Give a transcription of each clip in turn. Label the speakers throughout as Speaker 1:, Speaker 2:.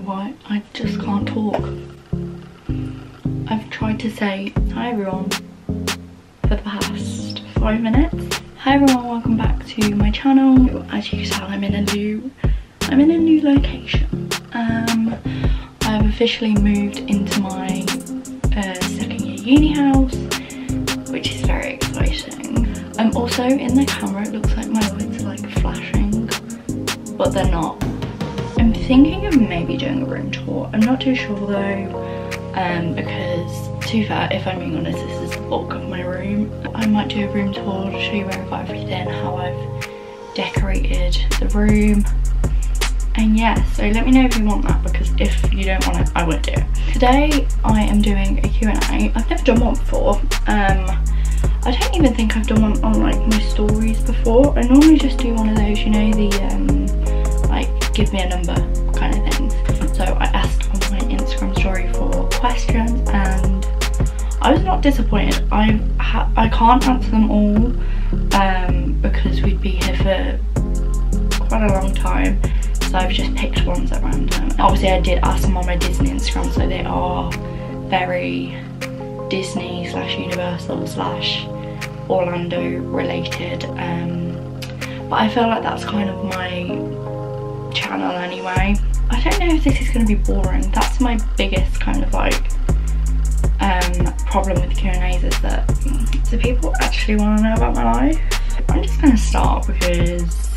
Speaker 1: why I just can't talk. I've tried to say hi everyone for the past 5 minutes. Hi everyone, welcome back to my channel. As you can tell, I'm in a new location. I've officially moved into my second year uni house, which is very exciting. Also in the camera it looks like my lights are like flashing, but they're not. I'm thinking of maybe doing a room tour. I'm not too sure though, because to be fair, if I'm being honest, this is the bulk of my room. I might do a room tour to show you where I've got everything, how I've decorated the room. And yeah, so let me know if you want that, because if you don't want it, I won't do it. Today I am doing a Q&A. I've never done one before. I don't even think I've done one on like my stories before. I normally just do one of those, you know, the like give me a number kind of things. So I asked on my Instagram story for questions and I was not disappointed. I can't answer them all because we'd be here for quite a long time. So I've just picked ones at random. Obviously I did ask them on my Disney Instagram, so they are very Disney / Universal / Orlando related. But I feel like that's kind of my channel anyway. I don't know if this is going to be boring. That's my biggest kind of like problem with Q&As, is that do people actually want to know about my life? I'm just going to start, because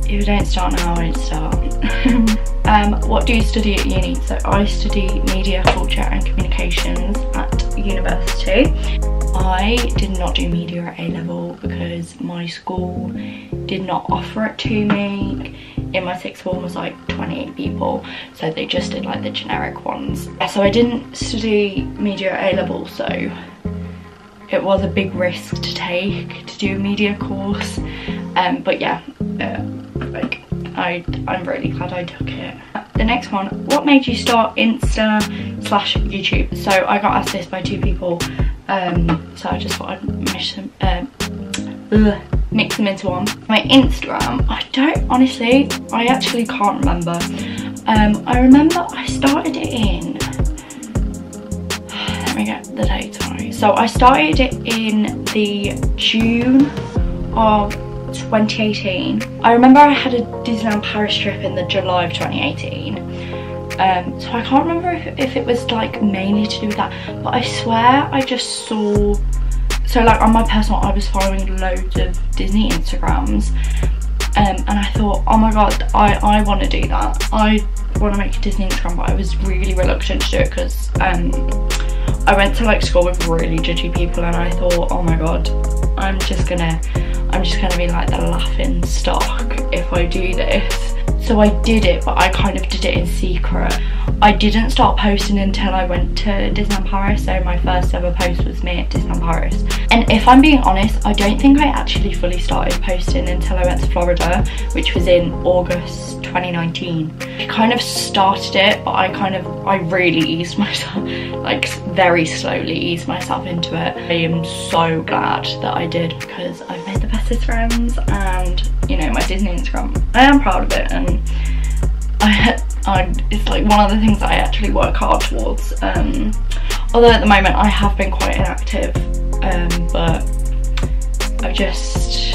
Speaker 1: if I don't start now, I won't start. What do you study at uni? So I study media, culture and communications at university. I did not do media at A-level because my school did not offer it to me. In my sixth form was like 28 people, so they just did like the generic ones. So I didn't study media at A-level, so it was a big risk to take to do a media course. But yeah, like I'm really glad I took it. The next one, what made you start Insta / YouTube? So I got asked this by 2 people, so I just thought I'd mix them into one. My Instagram, I actually can't remember. I remember I started it in, let me get the date, sorry. So I started it in the June of 2018. I remember I had a Disneyland Paris trip in the July of 2018. So I can't remember if it was like mainly to do with that, but I swear I just saw, so like on my personal, I was following loads of Disney Instagrams, and I thought, oh my god, I want to do that. I want to make a Disney Instagram, but I was really reluctant to do it because I went to like school with really judgy people, and I thought, oh my god, I'm just gonna be like the laughing stock if I do this. So I did it, but I kind of did it in secret. I didn't start posting until I went to Disneyland Paris, so my first ever post was me at Disneyland Paris. And if I'm being honest, I don't think I actually fully started posting until I went to Florida, which was in August 2019. I kind of started it, but I really eased myself, like very slowly eased myself into it. I am so glad that I did, because I've made the bestest friends, and you know, my Disney Instagram, I am proud of it, and it's like one of the things that I actually work hard towards. Although at the moment I have been quite inactive, but I've been busy.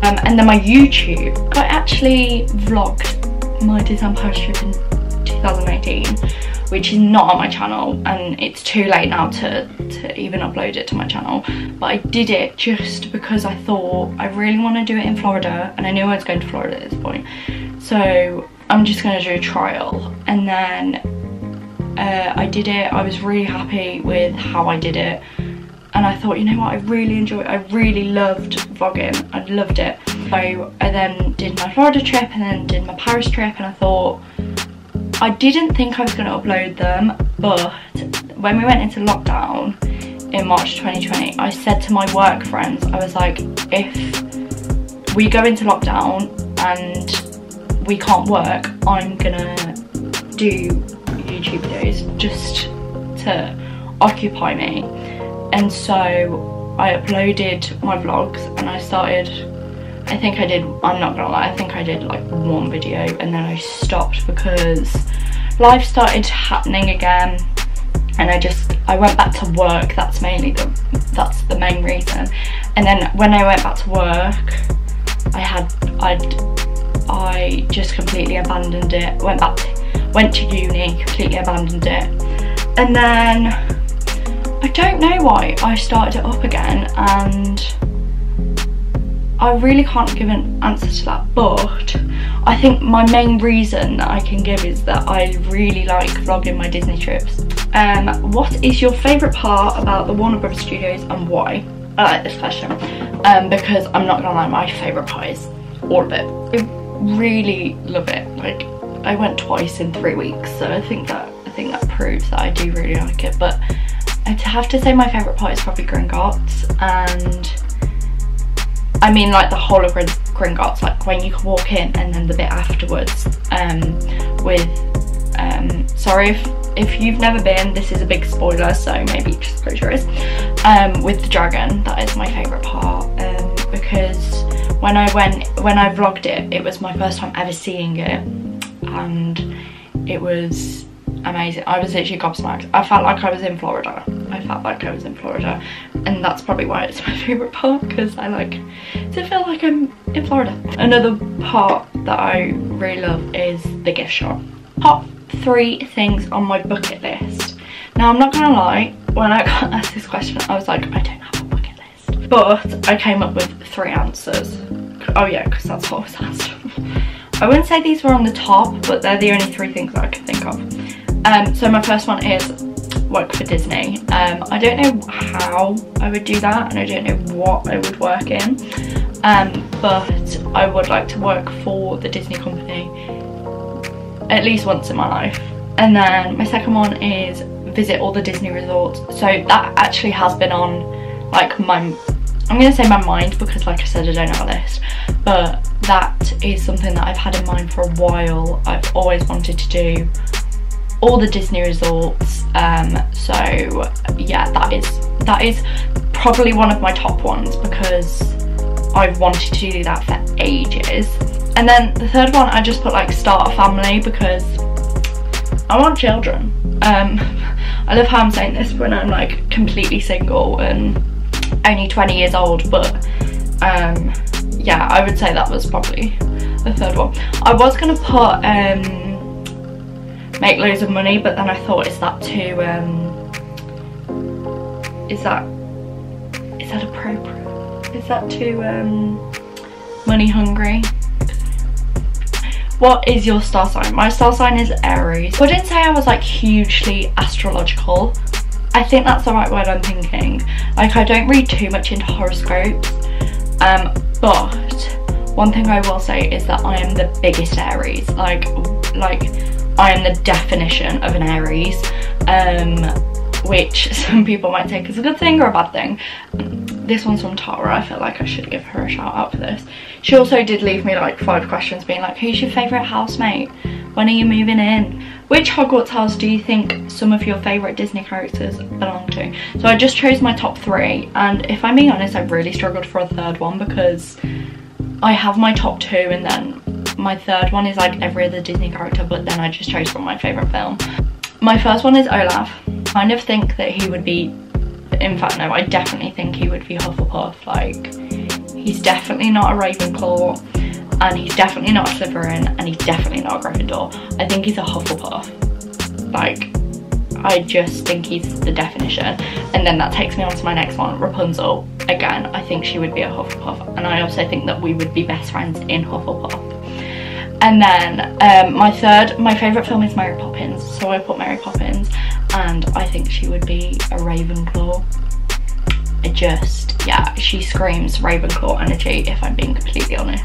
Speaker 1: And then my YouTube, I actually vlogged my Disneyland Paris trip in 2018, which is not on my channel, and it's too late now to even upload it to my channel. But I did it just because I thought I really want to do it in Florida, and I knew I was going to Florida at this point, so I'm just going to do a trial. And then I did it. I was really happy with how I did it, and I thought, you know what, I really loved vlogging. I loved it. So I then did my Florida trip and then did my Paris trip, and I thought, I didn't think I was going to upload them, but when we went into lockdown in March 2020, I said to my work friends, I was like, if we go into lockdown and we can't work, I'm gonna do YouTube videos just to occupy me. And so I uploaded my vlogs and I started I think I did, I'm not gonna lie, I think I did like one video and then I stopped because life started happening again, and I went back to work. That's the main reason. And then when I went back to work, I just completely abandoned it. Went to uni, completely abandoned it, and then I don't know why I started it up again, and I really can't give an answer to that, but I think my main reason that I can give is that I really like vlogging my Disney trips. What is your favourite part about the Warner Bros. Studios and why? I like this question because I'm not gonna lie, my favourite part is all of it. I really love it. Like, I went twice in 3 weeks, so I think that proves that I do really like it. But I'd have to say my favourite part is probably Gringotts, and I mean like the whole of Gringotts, like when you can walk in and then the bit afterwards sorry if you've never been, this is a big spoiler, so maybe just close your ears, with the dragon. That is my favourite part, because when I vlogged it, it was my first time ever seeing it, and it was amazing. I was literally gobsmacked. I felt like I was in Florida. And that's probably why it's my favourite part, because I like to feel like I'm in Florida. Another part that I really love is the gift shop. Top 3 things on my bucket list. Now, I'm not gonna lie, when I got asked this question, I was like, I don't have a bucket list, but I came up with 3 answers. Oh yeah, because that's what I was asked. I wouldn't say these were on the top, but they're the only 3 things that I can think of. So my first one is work for Disney. I don't know how I would do that, and I don't know what I would work in, but I would like to work for the Disney company at least once in my life. And then my second one is visit all the Disney resorts. So that actually has been on like I'm gonna say my mind, because like I said, I don't know a list, but that is something that I've had in mind for a while. I've always wanted to do all the Disney resorts, so yeah, that is probably one of my top ones, because I've wanted to do that for ages. And then the third one, I just put like start a family, because I want children. I love how I'm saying this when I'm like completely single and only 20 years old, but yeah, I would say that was probably the third one. I was gonna put make loads of money, but then I thought, is that too is that appropriate? Is that too money hungry? What is your star sign? My star sign is Aries. I wouldn't say I was like hugely astrological. I think that's the right word I'm thinking. Like, I don't read too much into horoscopes, but one thing I will say is that I am the biggest Aries. Like I am the definition of an Aries, which some people might take as a good thing or a bad thing. This one's from Tara. I feel like I should give her a shout out for this. She also did leave me like 5 questions being like, who's your favourite housemate? When are you moving in? Which Hogwarts house do you think some of your favourite Disney characters belong to? So I just chose my top 3, and if I'm being honest, I've really struggled for a third one, because I have my top 2 and then my third one is like every other Disney character, but then I just chose from my favourite film. My first one is Olaf. I kind of think that he would be, in fact no, I definitely think he would be Hufflepuff. Like, he's definitely not a Ravenclaw, and he's definitely not a Slytherin, and he's definitely not a Gryffindor. I think he's a Hufflepuff. Like, I just think he's the definition. And then that takes me on to my next one, Rapunzel. Again, I think she would be a Hufflepuff, and I also think that we would be best friends in Hufflepuff. And then my favourite film is Mary Poppins, so I put Mary Poppins, and I think she would be a Ravenclaw. Yeah, she screams Ravenclaw energy, if I'm being completely honest.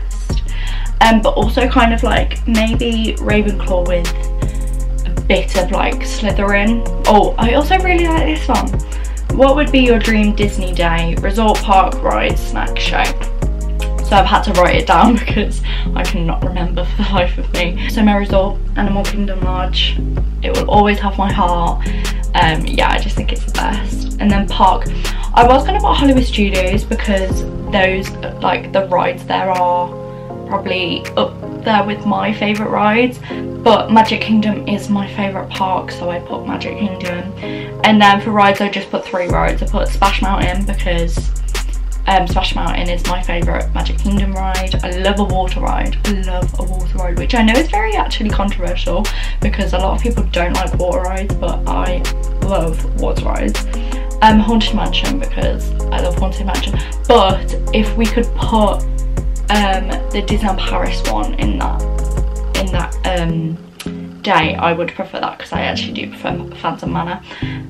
Speaker 1: But also kind of like maybe Ravenclaw with a bit of like Slytherin. Oh, I also really like this one. What would be your dream Disney day? Resort, park, ride, snack, show. So I've had to write it down because I cannot remember for the life of me. So my resort, Animal Kingdom Lodge. It will always have my heart. Yeah, I just think it's the best. And then park. I was going to put Hollywood Studios because those, like the rides there are probably up there with my favourite rides, but Magic Kingdom is my favourite park, so I put Magic Kingdom. And then for rides I just put 3 rides. I put Splash Mountain because Splash Mountain is my favourite Magic Kingdom ride. I love a water ride. I love a water ride, which I know is very actually controversial because a lot of people don't like water rides, but I love water rides. Haunted Mansion because I love Haunted Mansion. But if we could put the Disneyland Paris one in that day, I would prefer that because I actually do prefer Phantom Manor.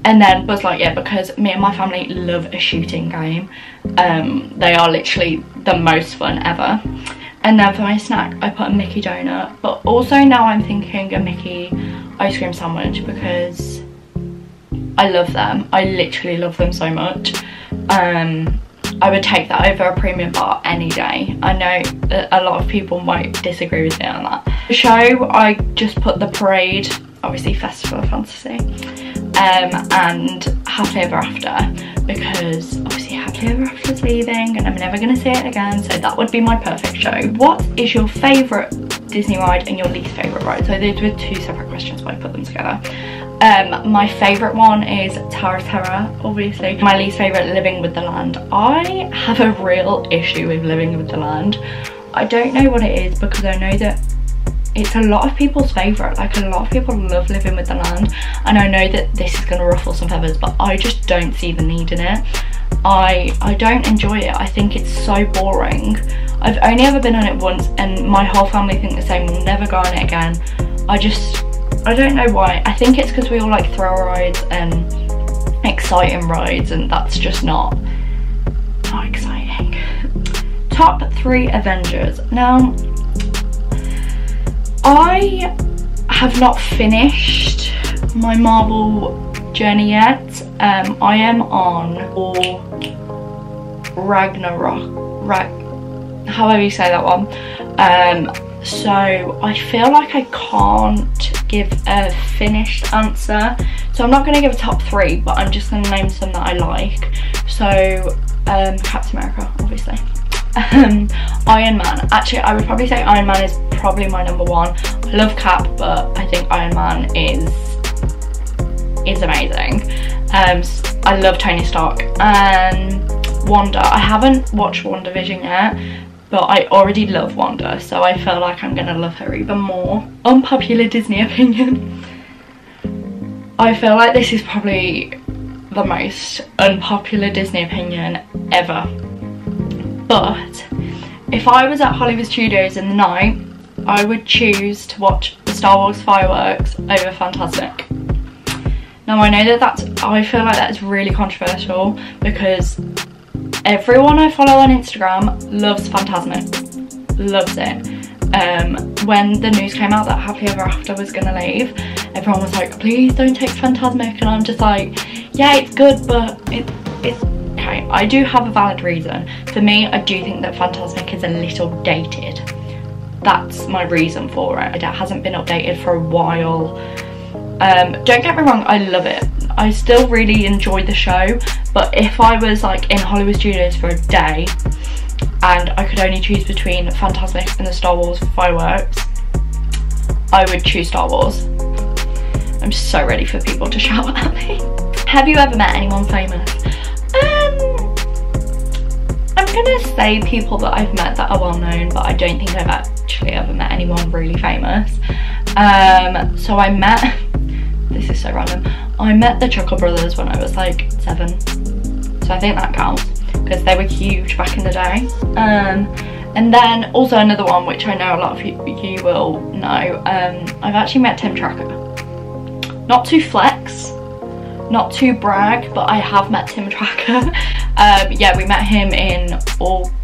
Speaker 1: And then Buzz Lightyear because me and my family love a shooting game. They are literally the most fun ever. And then for my snack I put a Mickey donut, but also now I'm thinking a Mickey ice cream sandwich because I love them. I literally love them so much. I would take that over a premium bar any day. I know that a lot of people might disagree with me on that. The show, I just put the parade, obviously Festival of Fantasy, and Happily Ever After, because obviously Happily Ever After is leaving and I'm never going to see it again, so that would be my perfect show. What is your favourite Disney ride and your least favourite ride? So these were 2 separate questions, but I put them together. My favourite one is Tower of Terror, obviously. My least favourite, Living with the Land. I have a real issue with Living with the Land. I don't know what it is because I know that it's a lot of people's favourite. Like, a lot of people love Living with the Land, and I know that this is going to ruffle some feathers, but I just don't see the need in it. I don't enjoy it. I think it's so boring. I've only ever been on it once and my whole family think the same. We'll never go on it again. I don't know why. I think it's because we all like thrill rides and exciting rides, and that's just not exciting. Top 3 Avengers. Now, I have not finished my Marvel journey yet. I am on Ragnarok, however you say that one. So I feel like I can't give a finished answer, so I'm not going to give a top 3, but I'm just going to name some that I like. So Captain America, obviously. Iron Man. Actually, I would probably say Iron Man is probably my number 1. I love Cap, but I think Iron Man is amazing. I love Tony Stark. And Wanda. I haven't watched WandaVision yet, but I already love Wanda, so I feel like I'm gonna love her even more. Unpopular Disney opinion. I feel like this is probably the most unpopular Disney opinion ever. But if I was at Hollywood Studios in the night, I would choose to watch the Star Wars fireworks over Fantasmic. Now I know that I feel like that's really controversial because everyone I follow on Instagram loves Fantasmic, loves it. When the news came out that Happily Ever After was gonna leave, everyone was like, please don't take Fantasmic, and I'm just like, yeah, it's good, but it's okay. I do have a valid reason. For me, I do think that Fantasmic is a little dated. That's my reason for it. It hasn't been updated for a while. Don't get me wrong, I love it. I still really enjoy the show, but if I was like in Hollywood Studios for a day and I could only choose between Fantasmic and the Star Wars fireworks, I would choose Star Wars. I'm so ready for people to shout at me. Have you ever met anyone famous? I'm gonna say people that I've met that are well known, but I don't think I've actually ever met anyone really famous. So I met, this is so random, I met the Chuckle Brothers when I was like 7, so I think that counts because they were huge back in the day. And then also another one which I know a lot of you will know, I've actually met Tim Tracker. Not to flex, not to brag, but I have met Tim Tracker. Yeah, we met him in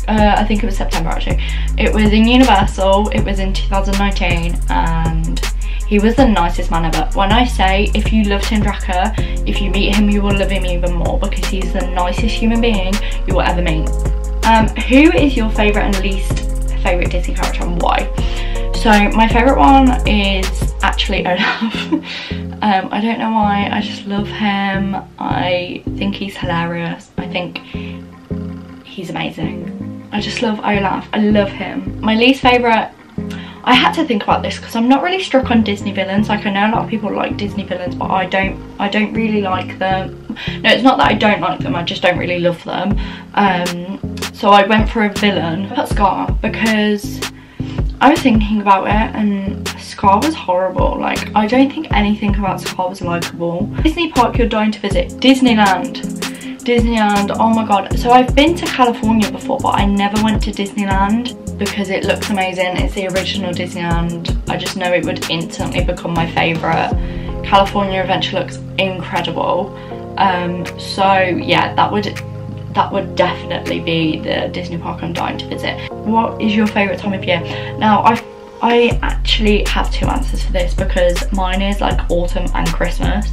Speaker 1: I think it was September actually. It was in Universal, it was in 2019, and he was the nicest man ever. When I say if you love Tim Tracker, if you meet him you will love him even more because he's the nicest human being you will ever meet. Who is your favourite and least favourite Disney character and why? So my favourite one is actually Olaf. I don't know why, I just love him. I think he's hilarious. I think he's amazing. I just love Olaf. I love him. My least favourite, I had to think about this because I'm not really struck on Disney villains. Like, I know a lot of people like Disney villains, but I don't really like them. No, it's not that I don't like them, I just don't really love them. So I went for a villain. I put Scar because I was thinking about it and Scar was horrible. Like, I don't think anything about Scar was likeable. Disney park you're dying to visit. Disneyland. Disneyland, oh my god. So I've been to California before, but I never went to Disneyland because it looks amazing. It's the original Disneyland. I just know it would instantly become my favourite. California Adventure looks incredible. So yeah, that would definitely be the Disney park I'm dying to visit. What is your favourite time of year? Now, I actually have two answers for this because mine is like autumn and Christmas.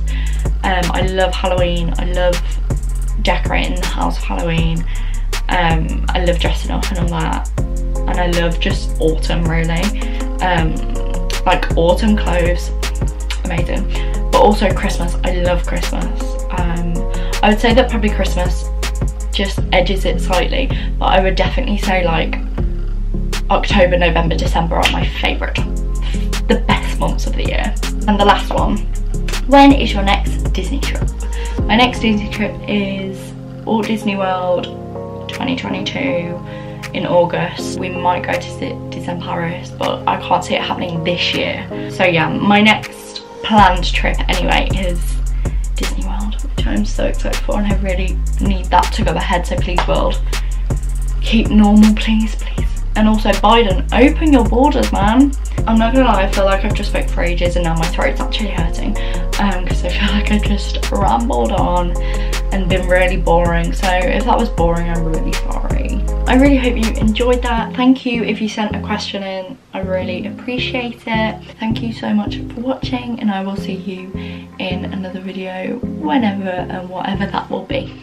Speaker 1: I love Halloween. I love decorating the house for Halloween. I love dressing up and all that. And I love just autumn, really. Like autumn clothes, amazing. But also Christmas, I love Christmas. I would say that probably Christmas just edges it slightly, but I would definitely say like October, November, December are my favourite, the best months of the year. And the last one, when is your next Disney trip? My next Disney trip is Walt Disney World 2022 in August. We might go to Disneyland Paris, but I can't see it happening this year. So yeah, my next planned trip anyway is Disney World, which I'm so excited for, and I really need that to go ahead. So please, world, keep normal, please, please. And also, Biden, open your borders, man. I'm not gonna lie, I feel like I've just spoke for ages and now my throat's actually hurting because I feel like I just rambled on and been really boring. So if that was boring, I'm really sorry. I really hope you enjoyed that. Thank you if you sent a question in. I really appreciate it. Thank you so much for watching, and I will see you in another video whenever and whatever that will be.